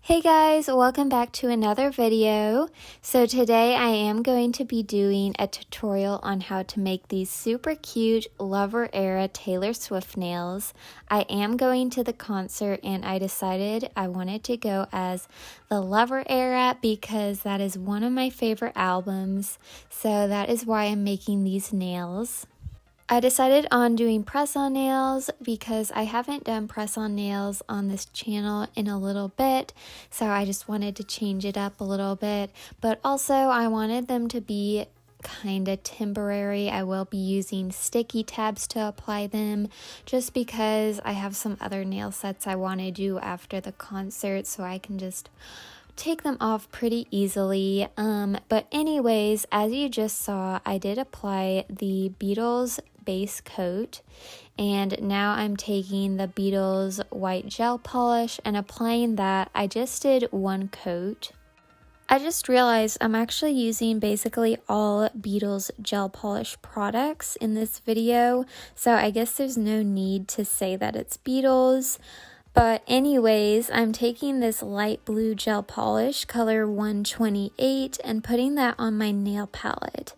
Hey guys, welcome back to another video. So today I am going to be doing a tutorial on how to make these super cute Lover Era Taylor Swift nails. I am going to the concert and I decided I wanted to go as the Lover Era because that is one of my favorite albums. So that is why I'm making these nails. I decided on doing press-on nails because I haven't done press-on nails on this channel in a little bit, so I just wanted to change it up a little bit, but also I wanted them to be kind of temporary. I will be using sticky tabs to apply them just because I have some other nail sets I want to do after the concert, so I can just take them off pretty easily. But anyways, as you just saw, I did apply the Beatles base coat, and now I'm taking the Beatles white gel polish and applying that. I just did one coat. I just realized I'm actually using basically all Beatles gel polish products in this video, so I guess there's no need to say that it's Beatles. But anyways, I'm taking this light blue gel polish, color 128, and putting that on my nail palette.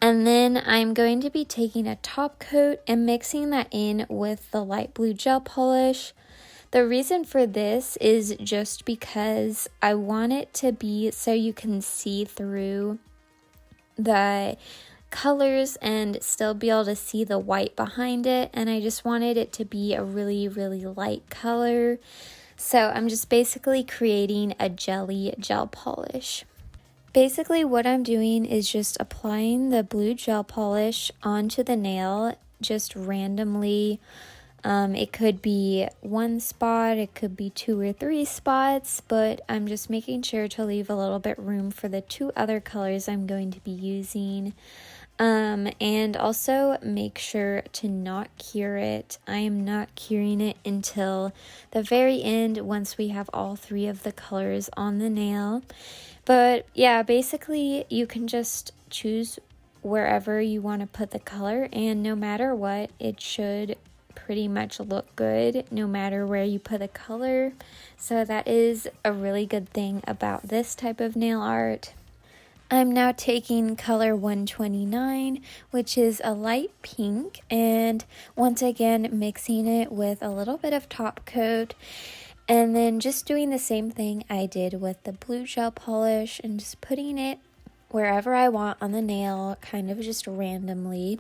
And then I'm going to be taking a top coat and mixing that in with the light blue gel polish. The reason for this is just because I want it to be so you can see through the colors and still be able to see the white behind it, and I just wanted it to be a really light color, so I'm just basically creating a jelly gel polish. Basically what I'm doing is just applying the blue gel polish onto the nail just randomly. It could be one spot, it could be 2 or 3 spots, but I'm just making sure to leave a little bit room for the 2 other colors I'm going to be using. And also make sure to not cure it. I am not curing it until the very end once we have all 3 of the colors on the nail. But yeah, basically you can just choose wherever you want to put the color, and no matter what, it should pretty much look good no matter where you put the color. So that is a really good thing about this type of nail art. I'm now taking color 129, which is a light pink, and once again mixing it with a little bit of top coat, and then just doing the same thing I did with the blue gel polish and just putting it wherever I want on the nail, kind of just randomly.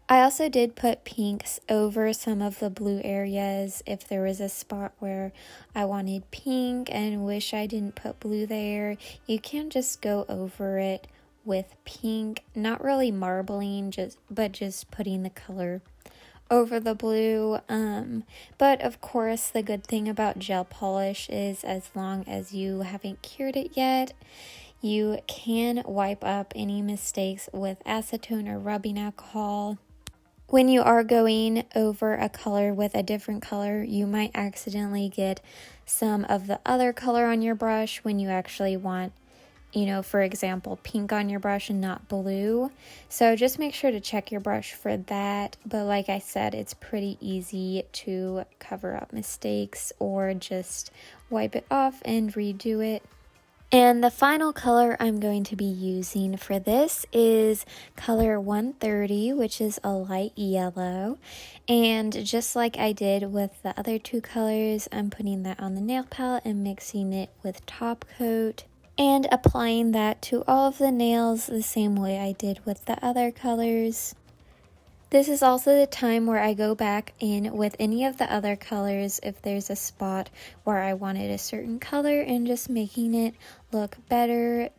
I also did put pinks over some of the blue areas if there was a spot where I wanted pink and wish I didn't put blue there. You can just go over it with pink, not really marbling, but just putting the color over the blue. But of course the good thing about gel polish is as long as you haven't cured it yet, you can wipe up any mistakes with acetone or rubbing alcohol. When you are going over a color with a different color, you might accidentally get some of the other color on your brush when you actually want, for example, pink on your brush and not blue. So just make sure to check your brush for that. But like I said, it's pretty easy to cover up mistakes or just wipe it off and redo it. And the final color I'm going to be using for this is color 130, which is a light yellow. And just like I did with the other 2 colors, I'm putting that on the nail palette and mixing it with top coat and applying that to all of the nails the same way I did with the other colors. This is also the time where I go back in with any of the other colors if there's a spot where I wanted a certain color and just making it look better.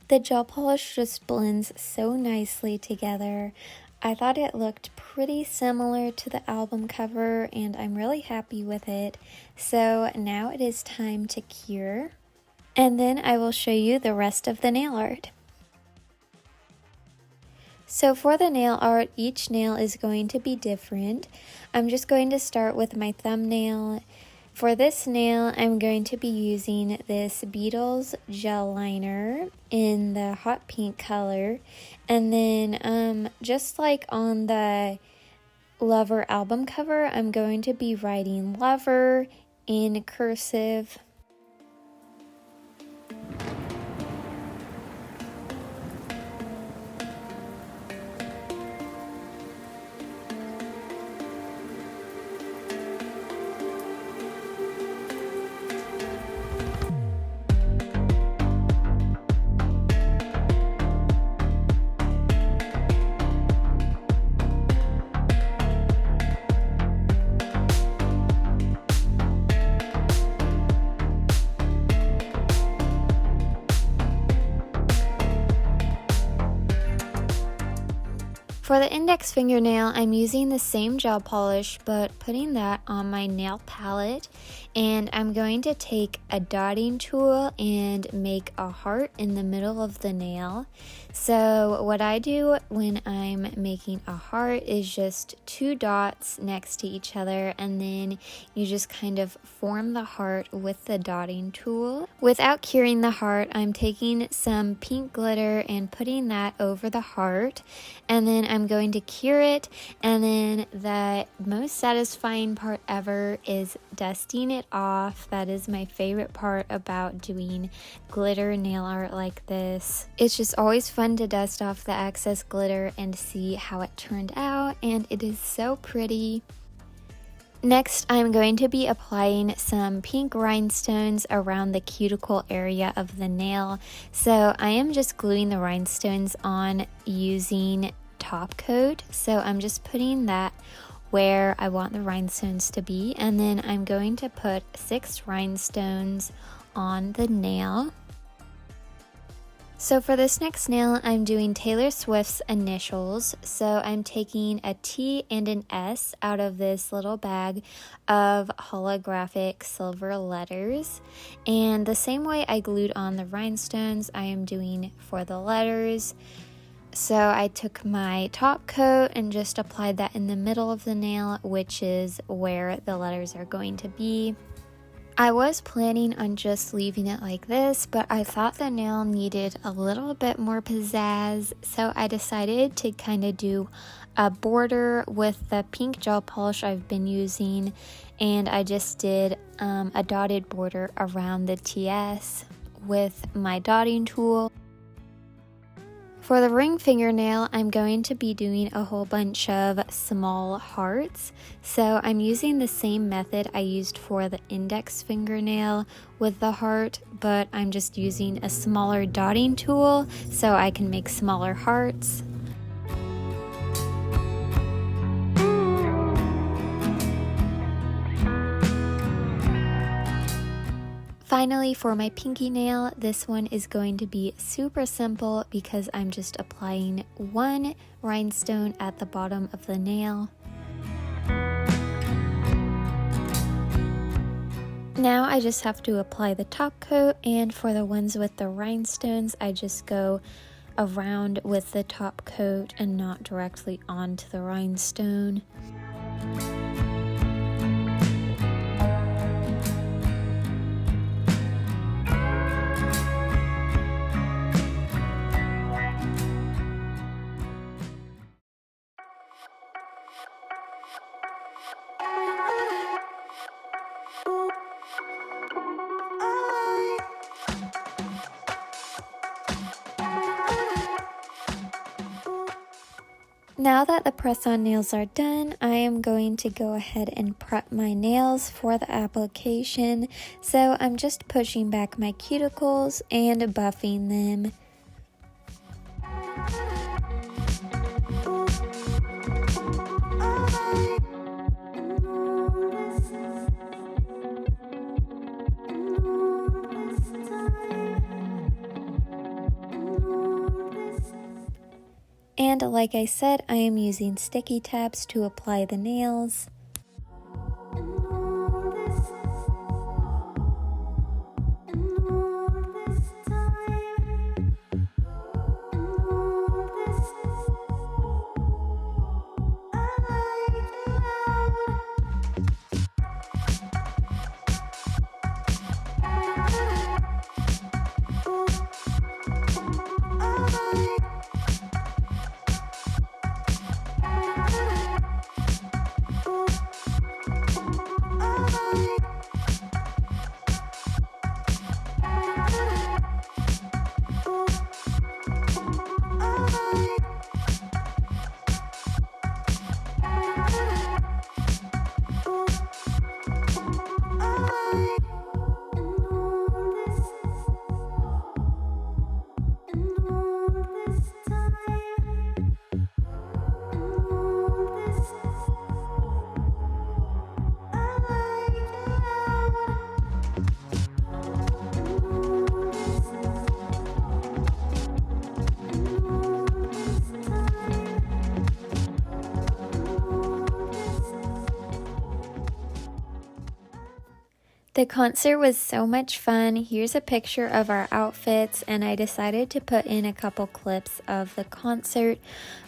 The gel polish just blends so nicely together. I thought it looked pretty similar to the album cover, and I'm really happy with it. So now it is time to cure, and then I will show you the rest of the nail art. So for the nail art, each nail is going to be different. I'm just going to start with my thumbnail For this nail, I'm going to be using this Beetles gel liner in the hot pink color. And then just like on the Lover album cover, I'm going to be writing Lover in cursive. For the index fingernail, I'm using the same gel polish, but putting that on my nail palette, and I'm going to take a dotting tool and make a heart in the middle of the nail. So what I do when I'm making a heart is just 2 dots next to each other, and then you just kind of form the heart with the dotting tool. Without curing the heart, I'm taking some pink glitter and putting that over the heart, and then I'm going to cure it, and then the most satisfying part ever is dusting it off. That is my favorite part about doing glitter nail art like this. It's just always fun to dust off the excess glitter and see how it turned out, and it is so pretty. Next, I'm going to be applying some pink rhinestones around the cuticle area of the nail. So I am just gluing the rhinestones on using top coat. So I'm just putting that where I want the rhinestones to be, and then I'm going to put 6 rhinestones on the nail. So for this next nail, I'm doing Taylor Swift's initials. So I'm taking a T and an S out of this little bag of holographic silver letters. And the same way I glued on the rhinestones, I am doing for the letters. So I took my top coat and just applied that in the middle of the nail, which is where the letters are going to be. I was planning on just leaving it like this, but I thought the nail needed a little bit more pizzazz, so I decided to kind of do a border with the pink gel polish I've been using, and I just did a dotted border around the TS with my dotting tool. For the ring fingernail, I'm going to be doing a whole bunch of small hearts. So I'm using the same method I used for the index fingernail with the heart, but I'm just using a smaller dotting tool so I can make smaller hearts. Finally, for my pinky nail, this one is going to be super simple because I'm just applying 1 rhinestone at the bottom of the nail. Now I just have to apply the top coat, and for the ones with the rhinestones, I just go around with the top coat and not directly onto the rhinestone. Now that the press-on nails are done, I am going to go ahead and prep my nails for the application. So I'm just pushing back my cuticles and buffing them. And like I said, I am using sticky tabs to apply the nails. The concert was so much fun. Here's a picture of our outfits, and I decided to put in a couple clips of the concert,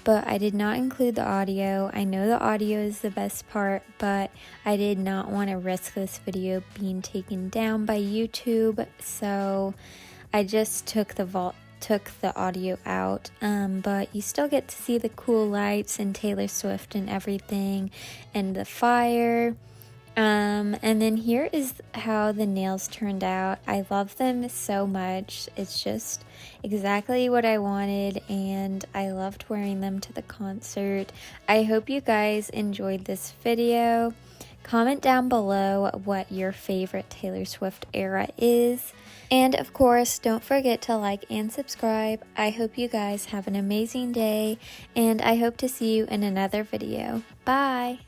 but I did not include the audio. I know the audio is the best part, but I did not want to risk this video being taken down by YouTube, so I just took the audio out, but you still get to see the cool lights and Taylor Swift and everything, and the fire. And then here is how the nails turned out. I love them so much. It's just exactly what I wanted, and I loved wearing them to the concert. I hope you guys enjoyed this video. Comment down below what your favorite Taylor Swift era is. And of course, don't forget to like and subscribe. I hope you guys have an amazing day, and I hope to see you in another video. Bye!